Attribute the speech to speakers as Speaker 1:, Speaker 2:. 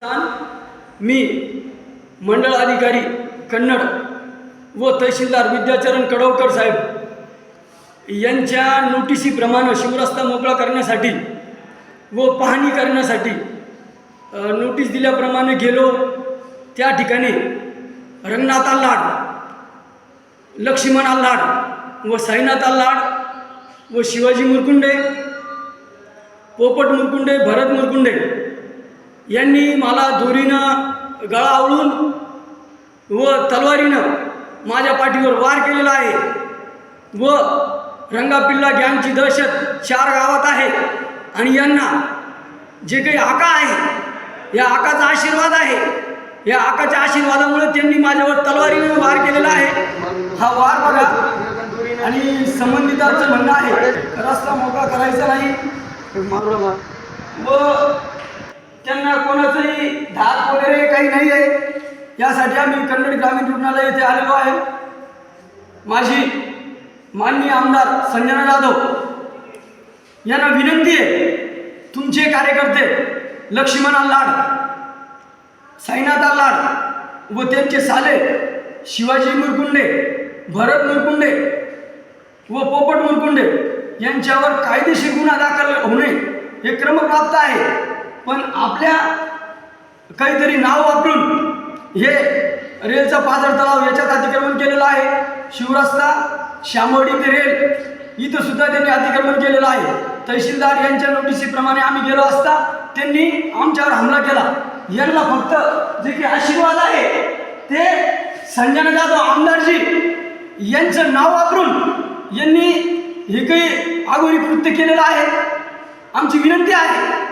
Speaker 1: मी मंडळ अधिकारी कन्नड व तहसीलदार विद्याचरण कडवकर साहेब यांच्या नोटिसीप्रमाणे शिवरस्ता मोकळा करण्यासाठी व पाहणी करण्यासाठी नोटीस दिल्याप्रमाणे गेलो। त्या ठिकाणी रंगनाथ आल्हाड, लक्ष्मण आल्हाड व साईनाथ आल्हाड व शिवाजी मुरकुंडे, पोपट मुरकुंडे, भरत मुरकुंडे यांनी मला दोरीनं गळा आवळून व तलवारीनं माझ्या पाठीवर वार केलेला आहे व रंगापिल्ला गँगची दहशत 4 गावात आहे आणि यांना जे काही आका आहे या आकाचा आशीर्वाद आहे। या आकाच्या आशीर्वादामुळे त्यांनी माझ्यावर तलवारीने वार केलेला आहे। हा वार बघा आणि संबंधितांचं म्हणणं आहे रस्ता मोकळा करायचा नाही व त्यांना कोणाचंही धाक वगैरे काही नाही आहे। यासाठी आम्ही कन्नड ग्रामीण रुग्णालय येथे आलेलो आहे। माझी माननीय आमदार संजना जाधव यांना विनंती आहे, तुमचे कार्यकर्ते लक्ष्मण आल्हाड, साईनाथ आल्हाड व त्यांचे साले शिवाजी मुरकुंडे, भरत मुरकुंडे व पोपट मुरकुंडे यांच्यावर कायदेशीर गुन्हा दाखल होणे हे क्रमप्राप्त आहे। पण आपल्या काहीतरी नाव वापरून हे रेलचा पाझर तलाव याच्यात अतिक्रमण केलेलं आहे। शिवरस्ता, शामवाडी ते रेल इथं सुद्धा त्यांनी अतिक्रमण केलेलं आहे। तहसीलदार यांच्या नोटिसीप्रमाणे आम्ही गेलो असता त्यांनी आमच्यावर हमला केला। यांना फक्त जे काही आशीर्वाद आहे ते संजना जाधव आमदारजी यांचं नाव वापरून यांनी हे काही आगोरी कृत्य केलेलं आहे। आमची विनंती आहे